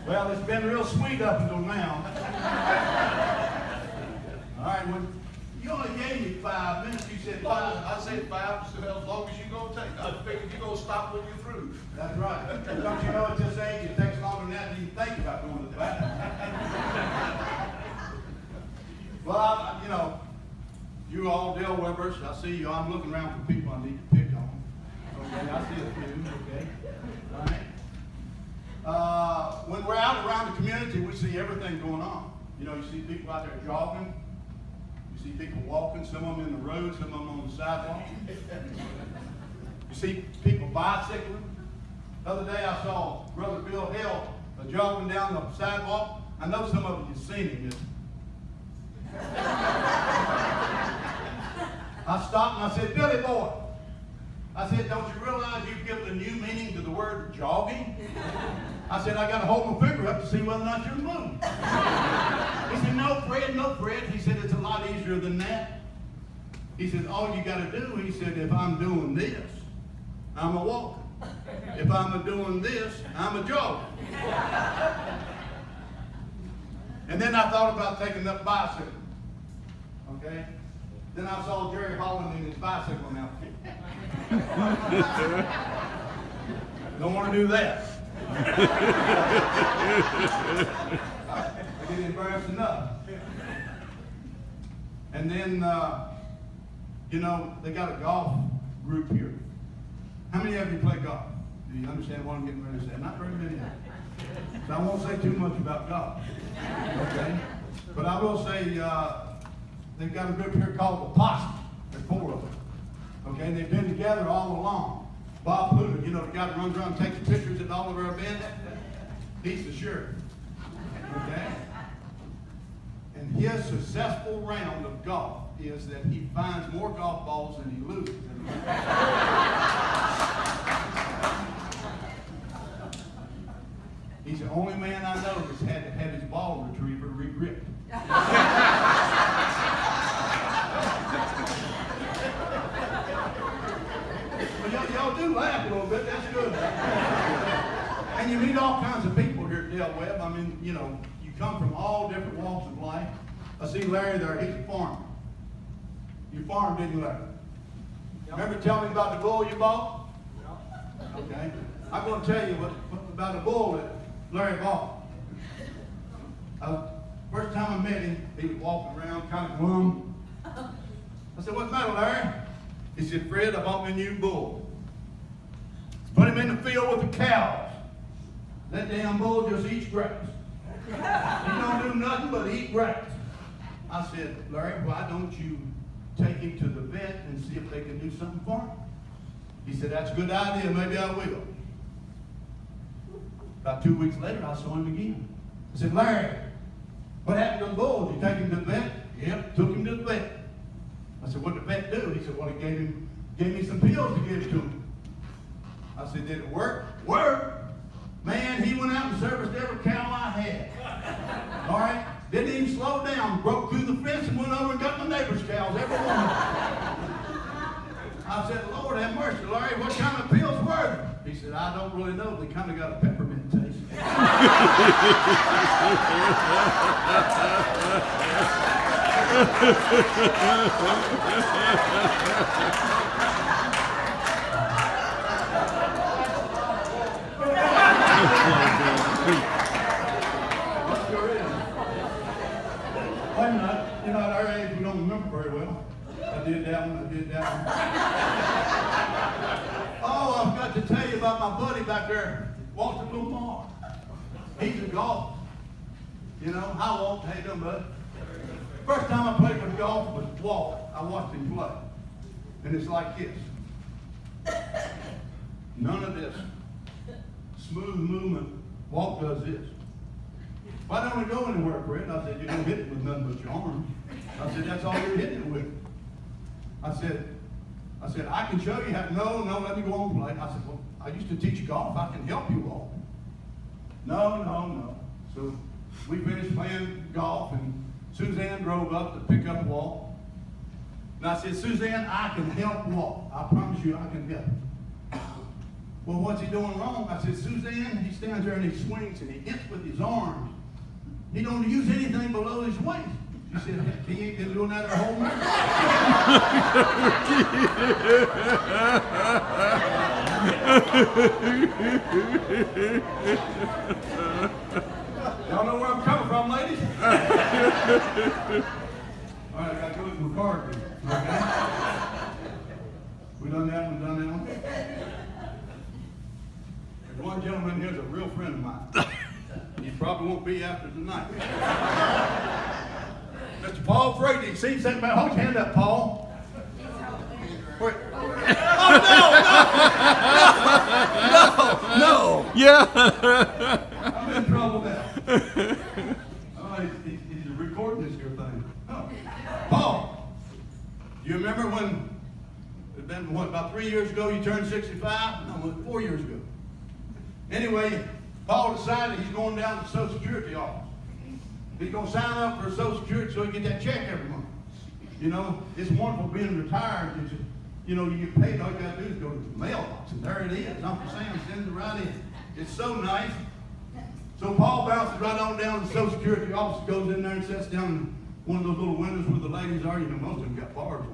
Well, it's been real sweet up until now. All right, well, you only gave me 5 minutes. You said 5. I said 5, so as long as you're going to take. I figured you're going to stop when you're through. That's right. Don't you know at this age it takes longer than that to even think about going to the bathroom? Well, you know, you all Dale Webbers, I see you. I'm looking around for people I need to pick on. Okay, I see a few, okay. All right. When we're out around the community, we see everything going on. You know, you see people out there jogging. You see people walking, some of them in the road, some of them on the sidewalk. You see people bicycling. The other day I saw Brother Bill Hill jogging down the sidewalk. I know some of you have seen him. I stopped and I said, Billy boy, I said, don't you realize you've given a new meaning to the word jogging? I said, I got to hold my finger up to see whether or not you're moving. He said, no, Fred. He said, it's a lot easier than that. He said, all you got to do, he said, if I'm doing this, I'm a walker. If I'm doing this, I'm a jogger. And then I thought about taking up bicycle. Okay? Then I saw Jerry Holland in his bicycle outfit. Don't want to do that. I get embarrassed enough. And then, you know, they got a golf group here. How many of you play golf? Do you understand what I'm getting ready to say? Not very many of you. So I won't say too much about golf. Okay? But I will say they've got a group here called the Posse. There's 4 of them. Okay? And they've been together all along. Bob Pluto, you know, the guy that runs around and takes pictures at all of our events, he's the sheriff. Okay? And his successful round of golf is that he finds more golf balls than he loses. He's the only man I know that's had to have his ball retriever re-gripped. Y'all do laugh a little bit, that's good. And you meet all kinds of people here at Dale Webb. I mean, you know, you come from all different walks of life. I see Larry there, he's a farmer. You farmed, didn't you, Larry? Remember telling me about the bull you bought? Okay. I'm going to tell you what about the bull that Larry bought. First time I met him, he was walking around kind of glum. I said, what's the matter, Larry? He said, Fred, I bought me a new bull. Put him in the field with the cows. That damn bull just eats grass. He don't do nothing but eat grass. I said, Larry, why don't you take him to the vet and see if they can do something for him? He said, that's a good idea. Maybe I will. About 2 weeks later, I saw him again. I said, Larry, what happened to the bull? Did you take him to the vet? Yep, took him to the vet. I said, what did the vet do? He said, well, he gave me some pills to give to him. I said, did it work? Work? Man, he went out and serviced every cow I had. All right? Didn't even slow down. Broke through the fence and went over and got my neighbor's cows, every one. I said, Lord have mercy, Larry, what kind of pills were they? He said, I don't really know. They kind of got a peppermint taste. You know, at our age, we don't remember very well. I did that one. Oh, I forgot to tell you about my buddy back there, Walter Lamar. He's a golfer. You know, hi, Walt. How you doing, bud? First time I played with golf was Walt. I watched him play. And it's like this. None of this. Smooth movement. Walt does this. Why don't we go anywhere, Fred? I said, you don't hit it with nothing but your arm. I said, that's all you're hitting it with. I said, I can show you how. No, let me go on and play. I said, well, I used to teach golf. I can help you, Walt. No. So we finished playing golf, and Suzanne drove up to pick up Walt. And I said, Suzanne, I can help Walt. I promise you I can help. Well, what's he doing wrong? I said, Suzanne, he stands there and he swings and he hits with his arms. He don't use anything below his waist. She said, he ain't been doing that her whole life. Y'all know where I'm coming from, ladies? All right, I got to go with my card. Okay? We done that one, done that one? There's one gentleman here's a real friend of mine. He probably won't be after tonight. Mr. Paul Frady, see something about, hold your hand up, Paul. Wait. Oh, no. Yeah. I'm in trouble now. Oh, he's recording this here thing. Oh. Paul, you remember when, it's been, what, about 3 years ago you turned 65? No, 4 years ago. Anyway, Paul decided he's going down to the Social Security office. He's going to sign up for Social Security so he can get that check every month. You know, it's wonderful being retired. You know, you get paid, all you got to do is go to the mailbox, and there it is. Uncle Sam sends it right in. It's so nice. So Paul bounces right on down to the Social Security office, goes in there and sits down in one of those little windows where the ladies are. You know, most of them got bars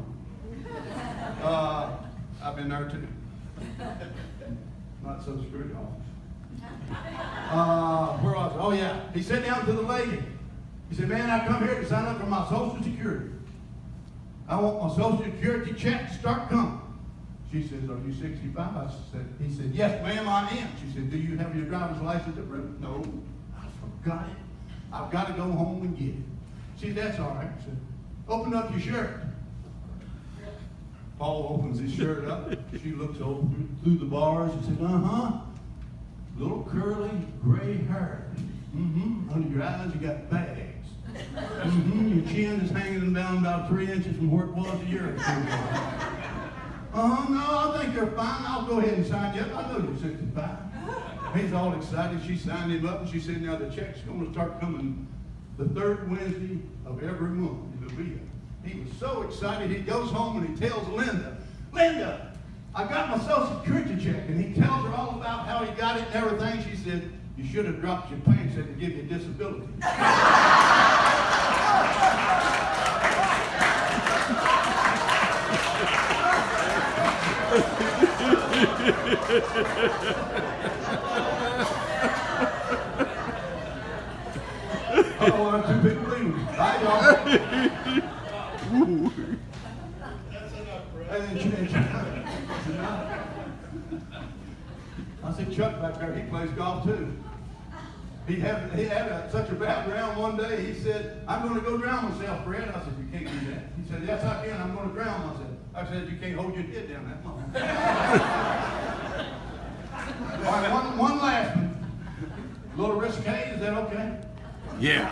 on. I've been there too. Not Social Security office. Where was it? Oh yeah. He sat down to the lady. He said, man, I come here to sign up for my Social Security. I want my Social Security check to start coming. She says, are you 65? He said, yes, ma'am, I am. She said, do you have your driver's license? No, I forgot it. I've got to go home and get it. She said, that's all right. She said, open up your shirt. Paul opens his shirt up. She looks over through the bars and said, little curly gray hair. Under your eyes, you got bags. Your chin is hanging down about 3 inches from where it was a year or two ago. No, I think you're fine. I'll go ahead and sign you up. I know you're 65. He's all excited. She signed him up, and she said, now the check's going to start coming the third Wednesday of every month. It'll be it. He was so excited. He goes home and he tells Linda, I got my Social Security check. And he tells her all about how he got it and everything. She said, you should have dropped your pants and to give you a disability. Oh, I'm too big believers. Bye, y'all. I said, Chuck back there, he plays golf too. He had such a bad round one day, he said, I'm going to go drown myself, Fred. I said, you can't do that. He said, yes, I can. I'm going to drown myself. I said, you can't hold your head down that long. All right, one last one. A little risque, is that okay? Yeah.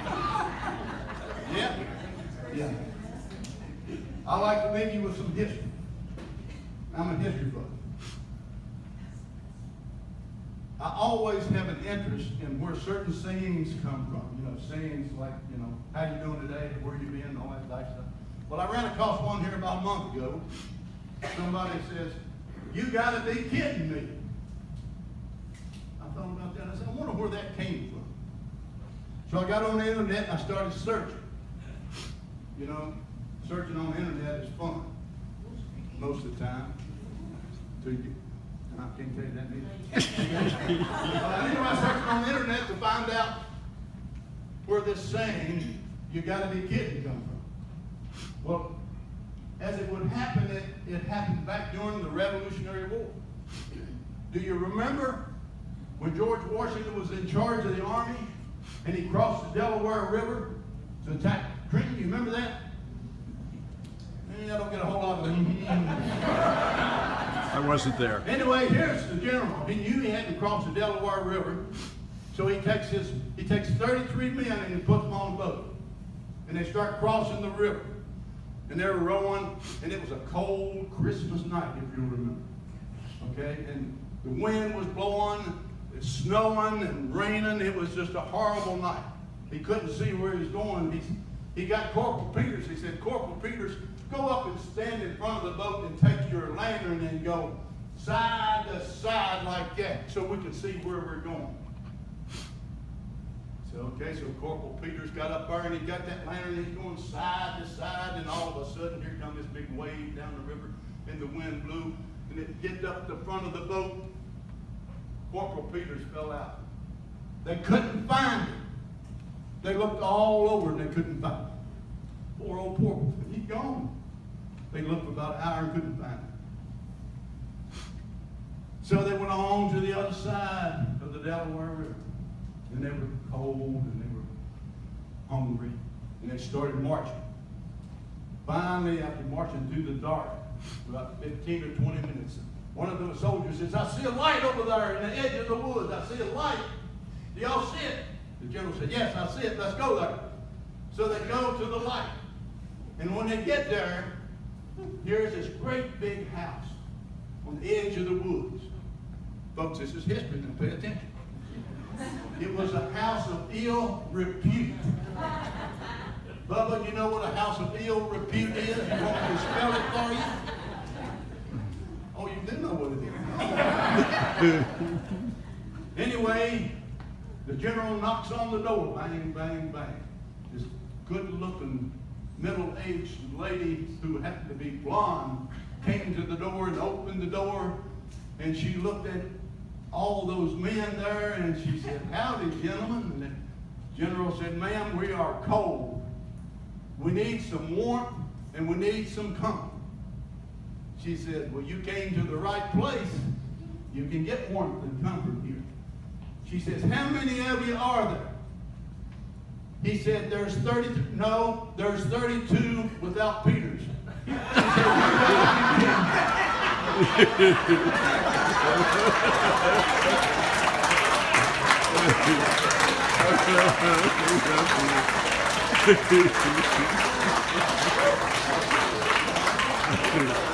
Yeah. I like to leave you with some history. I'm a history buff. I always have an interest in where certain sayings come from. You know, sayings like, you know, how you doing today, where you been, all that type of stuff. Well, I ran across one here about a month ago. Somebody says, you gotta be kidding me. I thought about that. I said, I wonder where that came from. So I got on the internet and I started searching. You know, searching on the internet is fun. Most of the time. So you, I can't tell you that neither. Anyway, I searched on the internet to find out where this saying, you gotta be kidding, come from. Well, as it would happen, it happened back during the Revolutionary War. Do you remember when George Washington was in charge of the army and he crossed the Delaware River to attack Trenton? You remember that? I don't get a whole lot of it. I wasn't there. Anyway, here's the general. He knew he had to cross the Delaware River, so he takes 33 men and he puts them on a boat. And they start crossing the river. And they're rowing, and it was a cold Christmas night, if you remember. Okay? And the wind was blowing, it's snowing and raining. It was just a horrible night. He couldn't see where he was going. He got Corporal Peters. He said, Corporal Peters, go up and stand in front of the boat and take your lantern and go side to side like that so we could see where we're going. So, okay, so Corporal Peters got up there and he got that lantern and he's going side to side, and all of a sudden here comes this big wave down the river and the wind blew and it hit up the front of the boat. Corporal Peters fell out. They couldn't find him. They looked all over and they couldn't find him. Poor old Corporal, he's gone. They looked for about an hour and couldn't find him. So they went on to the other side of the Delaware River. And they were cold and they were hungry. And they started marching. Finally, after marching through the dark, about 15 or 20 minutes, one of the soldiers says, I see a light over there in the edge of the woods. I see a light. Do y'all see it? The general said, yes, I see it. Let's go there. So they go to the light. And when they get there, here's this great big house on the edge of the woods. Folks, this is history. Now pay attention. It was a house of ill repute. Bubba, you know what a house of ill repute is? You want me to spell it for you? Oh, you do know what it is. Anyway, the general knocks on the door. Bang, bang, bang. This good-looking, middle-aged lady who happened to be blonde came to the door and opened the door, and she looked at all those men there, and she said, howdy, gentlemen. And the general said, ma'am, we are cold. We need some warmth, and we need some comfort. She said, well, you came to the right place. You can get warmth and comfort here. She says, how many of you are there? He said, there's 33. No, there's 32 without Peters. She said,